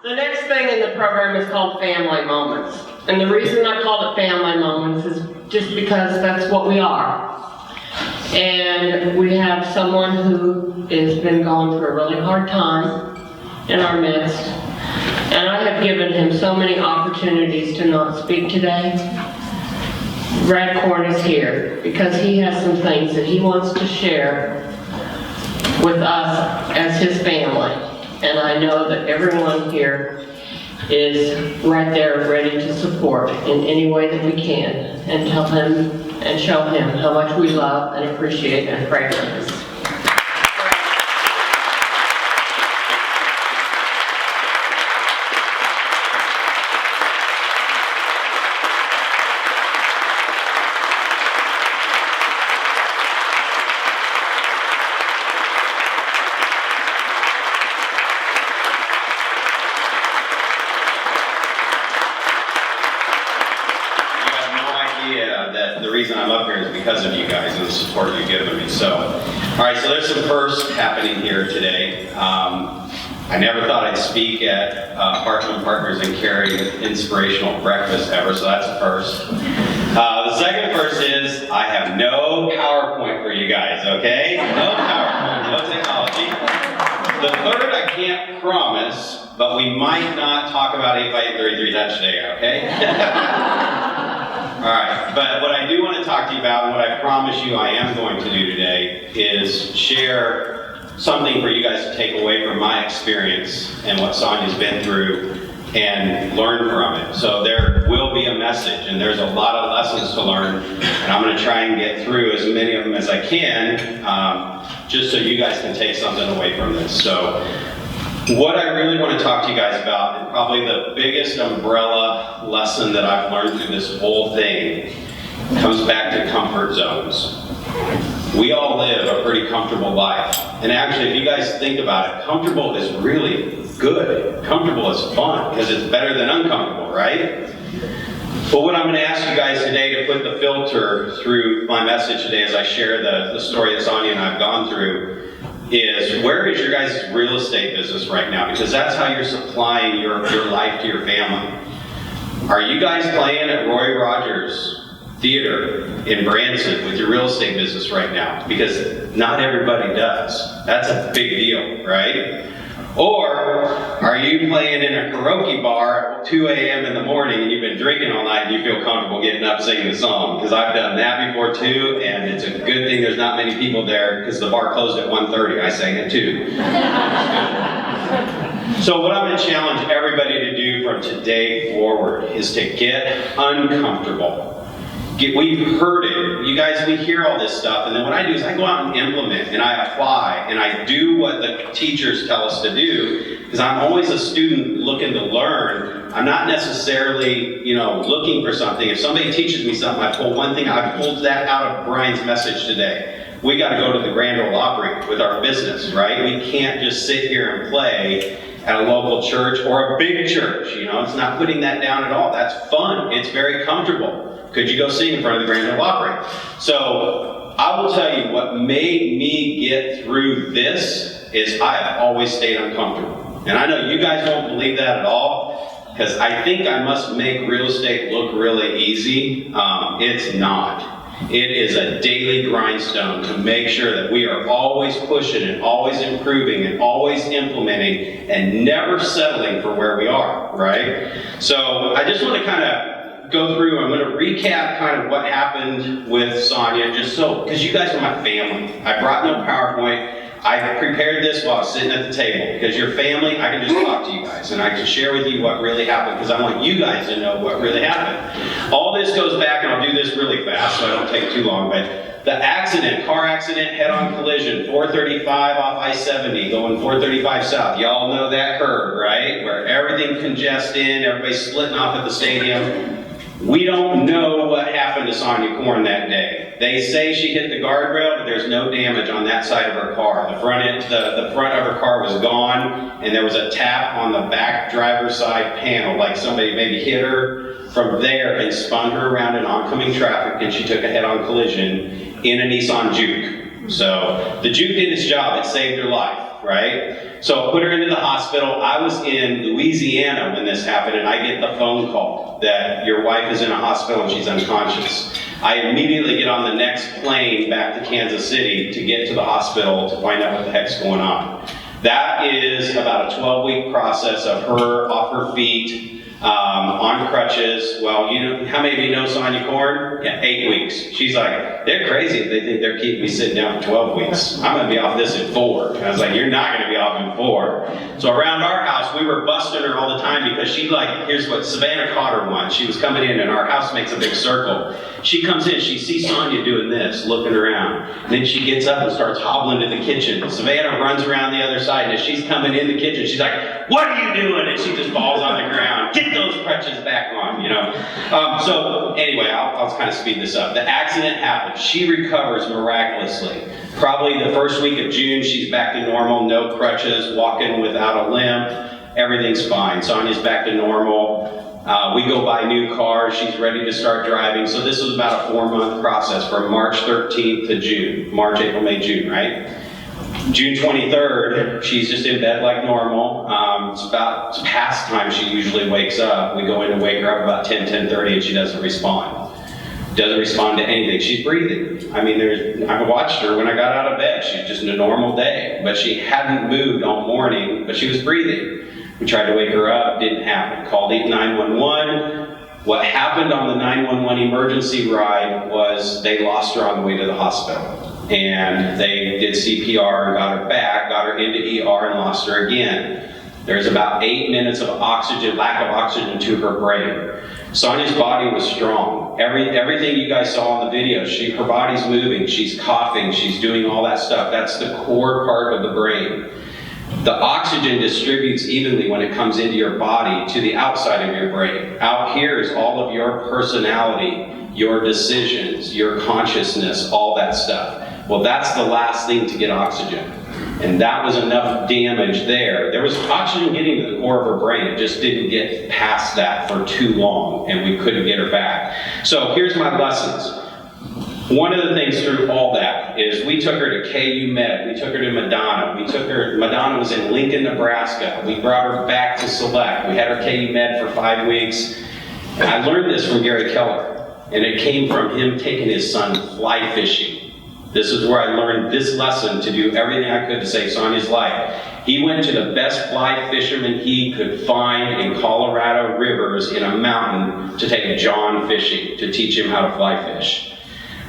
The next thing in the program is called Family Moments. And the reason I called it Family Moments is just because that's what we are. And we have someone who has been going through a really hard time in our midst. And I have given him so many opportunities to not speak today. Brad Korn is here because he has some things that he wants to share with us as his family. And I know that everyone here is right there ready to support in any way that we can and tell him and show him how much we love and appreciate and pray for him. Because of you guys and the support you've given me. So, all right, so there's some firsts happening here today. I never thought I'd speak at Parchman Partners and carry an inspirational breakfast ever, so that's a first. The second first is I have no PowerPoint for you guys, okay? No PowerPoint, no technology. The third I can't promise, but we might not talk about 8x833 that today, okay? All right, but what I do want to talk to you about, and what I promise you I am going to do today, is share something for you guys to take away from my experience and what Sonia's been through and learn from it. So there will be a message, and there's a lot of lessons to learn, and I'm going to try and get through as many of them as I can, just so you guys can take something away from this. So what I really want to talk to you guys about, and probably the biggest umbrella lesson that I've learned through this whole thing, comes back to comfort zones. We all live a pretty comfortable life. And actually, if you guys think about it, comfortable is really good. Comfortable is fun, because it's better than uncomfortable, right? But what I'm going to ask you guys today to put the filter through my message today as I share the story that Sonia and I have gone through is, where is your guys' real estate business right now? Because that's how you're supplying your life to your family. Are you guys playing at Roy Rogers Theater in Branson with your real estate business right now? Because not everybody does. That's a big deal, right? Or are you playing in a karaoke bar at 2 a.m. in the morning and you've been drinking all night and you feel comfortable getting up singing a song? Because I've done that before too, and it's a good thing there's not many people there because the bar closed at 1:30. I sang it too. So what I'm going to challenge everybody to do from today forward is to get uncomfortable. We've heard it. You guys, we hear all this stuff, and then what I do is I go out and implement, and I apply, and I do what the teachers tell us to do, because I'm always a student looking to learn. I'm not necessarily, looking for something. If somebody teaches me something, I pull one thing. I pulled that out of Brian's message today. We got to go to the Grand Ole Opry with our business, right? We can't just sit here and play at a local church or a big church. It's not putting that down at all. That's fun. It's very comfortable. Could you go sing in front of the Grand Ole Opry? So I will tell you what made me get through this is I have always stayed uncomfortable. And I know you guys won't believe that at all, because I think I must make real estate look really easy. It's not. It is a daily grindstone to make sure that we are always pushing and always improving and always implementing and never settling for where we are, right? So I just want to kind of go through, I'm going to recap kind of what happened with Sonia, just so, because you guys are my family. I brought no PowerPoint. I prepared this while I was sitting at the table, because your family, I can just talk to you guys, and I can share with you what really happened, because I want you guys to know what really happened. All this goes back, and I'll do this really fast so I don't take too long, but the accident, car accident, head-on collision, 435 off I-70, going 435 south. Y'all know that curve, right? Where everything congests in, everybody's splitting off at the stadium. We don't know what happened to Sonia Korn that day. They say she hit the guardrail, but there's no damage on that side of her car. The front of her car was gone, and there was a tap on the back driver's side panel, like somebody maybe hit her from there and spun her around in oncoming traffic, and she took a head-on collision in a Nissan Juke. So the Juke did its job. It saved her life, right? So I put her into the hospital. I was in Louisiana when this happened, and I get the phone call that your wife is in a hospital and she's unconscious. I immediately get on the next plane back to Kansas City to get to the hospital to find out what the heck's going on. That is about a 12-week process of her off her feet, on crutches. Well, you know, how many of you know Sonia Korn? Yeah, 8 weeks. She's like, they're crazy if they think they're keeping me sitting down for 12 weeks. I'm going to be off this in 4. And I was like, you're not going to be off in 4. So around our house, we were busting her all the time because she here's what Savannah caught her once. She was coming in and our house makes a big circle. She comes in, she sees Sonia doing this, looking around. And then she gets up and starts hobbling to the kitchen. Savannah runs around the other side, and as she's coming in the kitchen, she's like, what are you doing? And she just falls on the ground. Get those crutches back on, you know. So anyway, I'll kind of speed this up. The accident happened. She recovers miraculously. Probably the first week of June, she's back to normal, no crutches, walking without a limp. Everything's fine. Sonia's back to normal. We go buy new cars. She's ready to start driving. So this was about a 4-month process from March 13th to June. March, April, May, June, right? June 23rd, she's just in bed like normal. It's past time she usually wakes up. We go in and wake her up about 10:30, and she doesn't respond. Doesn't respond to anything. She's breathing. I mean, I watched her when I got out of bed. She's just a normal day. But she hadn't moved all morning, but she was breathing. We tried to wake her up, didn't happen. Called 911. What happened on the 911 emergency ride was they lost her on the way to the hospital. And they did CPR and got her back, got her into ER and lost her again. There's about 8 minutes of oxygen, lack of oxygen to her brain. Sonia's body was strong. Everything you guys saw in the video, her body's moving, she's coughing, she's doing all that stuff. That's the core part of the brain. The oxygen distributes evenly when it comes into your body to the outside of your brain. Out here is all of your personality, your decisions, your consciousness, all that stuff. Well, that's the last thing to get oxygen. And that was enough damage there. There was oxygen getting to the core of her brain. It just didn't get past that for too long, and we couldn't get her back. So here's my lessons. One of the things through all that is we took her to KU Med. We took her to Madonna. Madonna was in Lincoln, Nebraska. We brought her back to Select. We had her KU Med for 5 weeks. And I learned this from Gary Keller. And it came from him taking his son fly fishing. This is where I learned this lesson to do everything I could to save Sonia's life. He went to the best fly fisherman he could find in Colorado rivers in a mountain to take John fishing, to teach him how to fly fish.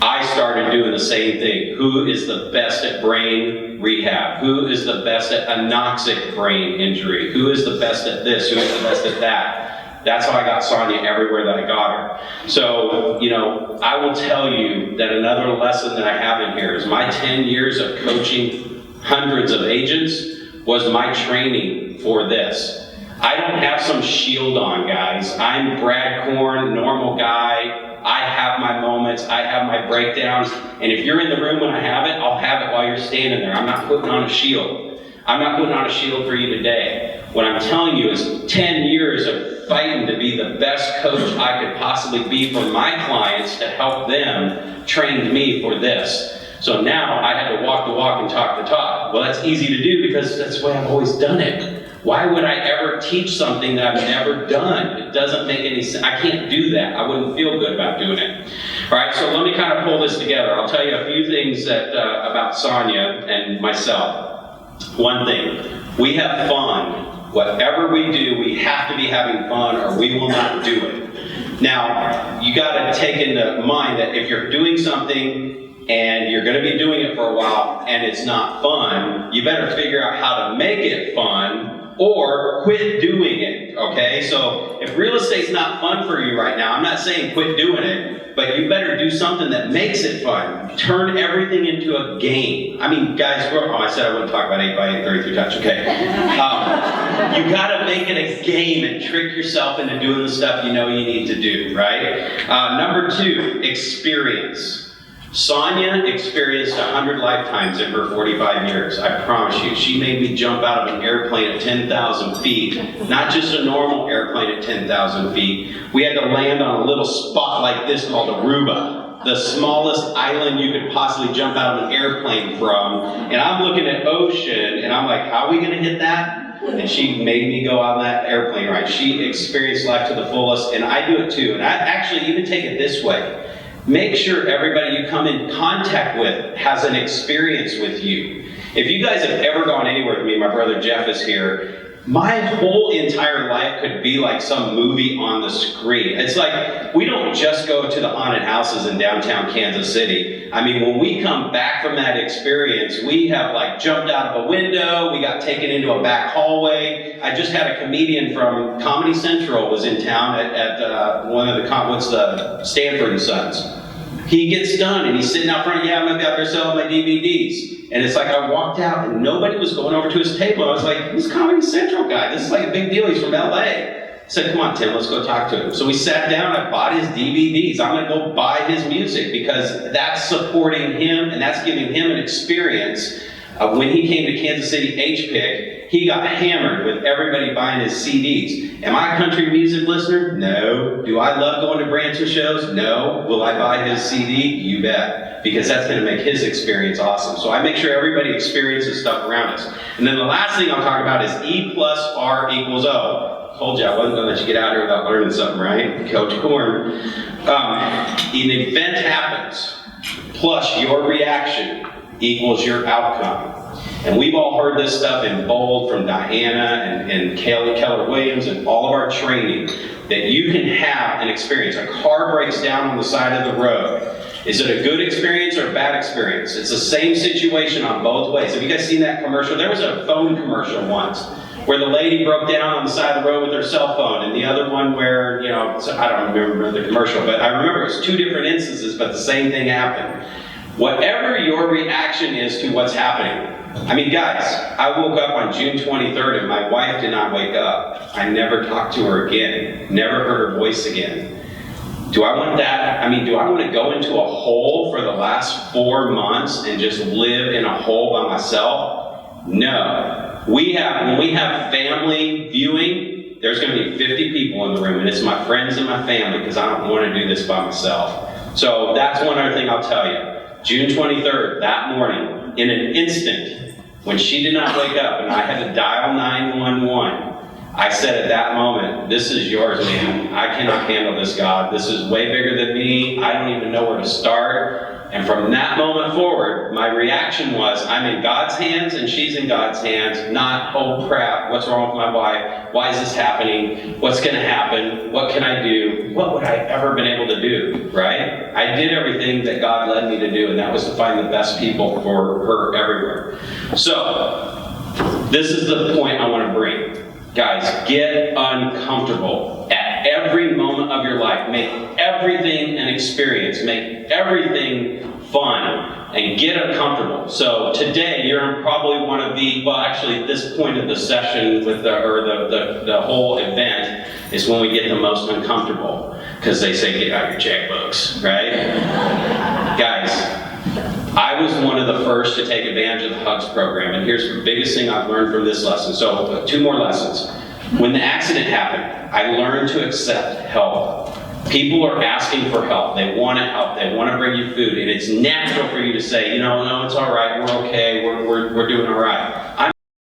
I started doing the same thing. Who is the best at brain rehab? Who is the best at anoxic brain injury? Who is the best at this? Who is the best at that? That's how I got Sonia everywhere that I got her. So, you know, I will tell you that another lesson that I have in here is my 10 years of coaching hundreds of agents was my training for this. I don't have some shield on, guys. I'm Brad Korn, normal guy. I have my moments, I have my breakdowns, and if you're in the room when I have it, I'll have it while you're standing there. I'm not putting on a shield. I'm not putting on a shield for you today. What I'm telling you is 10 years of fighting to be the best coach I could possibly be for my clients to help them trained me for this. So now I had to walk the walk and talk the talk. Well, that's easy to do because that's the way I've always done it. Why would I ever teach something that I've never done? It doesn't make any sense. I can't do that. I wouldn't feel good about doing it. All right, so let me kind of pull this together. I'll tell you a few things that about Sonia and myself. One thing, we have fun. Whatever we do, we have to be having fun or we will not do it. Now, you got to take into mind that if you're doing something and you're going to be doing it for a while and it's not fun, you better figure out how to make it fun or quit doing it, okay? So if real estate's not fun for you right now, I'm not saying quit doing it, but you better do something that makes it fun. Turn everything into a game. I mean, guys, I said I wouldn't talk about 8x8 33 touch, okay? You gotta make it a game and trick yourself into doing the stuff you know you need to do, right? Number 2, experience. Sonia experienced 100 lifetimes in her 45 years, I promise you. She made me jump out of an airplane at 10,000 feet, not just a normal airplane at 10,000 feet. We had to land on a little spot like this called Aruba. the smallest island you could possibly jump out of an airplane from. And I'm looking at ocean, and I'm like, how are we gonna hit that? And she made me go on that airplane ride. She experienced life to the fullest, and I do it too. And I actually even take it this way. Make sure everybody you come in contact with has an experience with you. If you guys have ever gone anywhere with me, my brother Jeff is here, my whole entire life could be like some movie on the screen. It's like, we don't just go to the haunted houses in downtown Kansas City. I mean, when we come back from that experience, we have like jumped out of a window, we got taken into a back hallway. I just had a comedian from Comedy Central was in town at one of the Stanford and Sons. He gets done and he's sitting out front, yeah, I'm gonna be out there selling my DVDs. And it's like I walked out and nobody was going over to his table. I was like, this Comedy Central guy, this is like a big deal, he's from LA. I said, come on, Tim, let's go talk to him. So we sat down, I bought his DVDs. I'm gonna go buy his music because that's supporting him and that's giving him an experience. When he came to Kansas City HPIC, he got hammered with everybody buying his CDs. Am I a country music listener? No. Do I love going to Branson shows? No. Will I buy his CD? You bet. Because that's going to make his experience awesome. So I make sure everybody experiences stuff around us. And then the last thing I'll talk about is E plus R equals O. Told you I wasn't going to let you get out here without learning something, right? Coach Corn. An event happens, plus your reaction equals your outcome. And we've all heard this stuff in bold from Diana and Kelly Keller Williams and all of our training, that you can have an experience. A car breaks down on the side of the road. Is it a good experience or a bad experience? It's the same situation on both ways. Have you guys seen that commercial? There was a phone commercial once where the lady broke down on the side of the road with her cell phone, and the other one where, I don't remember the commercial, but I remember it was two different instances, but the same thing happened. Whatever your reaction is to what's happening. I mean, guys, I woke up on June 23rd and my wife did not wake up. I never talked to her again, never heard her voice again. Do I want that? I mean, do I want to go into a hole for the last 4 months and just live in a hole by myself? No. When we have family viewing, there's going to be 50 people in the room, and it's my friends and my family because I don't want to do this by myself. So that's one other thing I'll tell you. June 23rd, that morning, in an instant, when she did not wake up and I had to dial 911, I said at that moment, this is yours, man. I cannot handle this, God. This is way bigger than me. I don't even know where to start. And from that moment forward, my reaction was, I'm in God's hands and she's in God's hands, not, oh crap, what's wrong with my wife? Why is this happening? What's going to happen? What can I do? What would I ever been able to do, right? I did everything that God led me to do, and that was to find the best people for her everywhere. So, this is the point I want to bring. Guys, get uncomfortable at every moment of your life. Make everything an experience. Make everything fun. And get uncomfortable. So today, you're in probably one of the, well, actually, this point of the session with the whole event is when we get the most uncomfortable. Because they say, get out your checkbooks, right? Guys, I was one of the first to take advantage of the HUGS program, and here's the biggest thing I've learned from this lesson. So, 2 more lessons. When the accident happened, I learned to accept help. People are asking for help. They want to help. They want to bring you food, and it's natural for you to say, no, it's all right. We're okay. We're doing all right.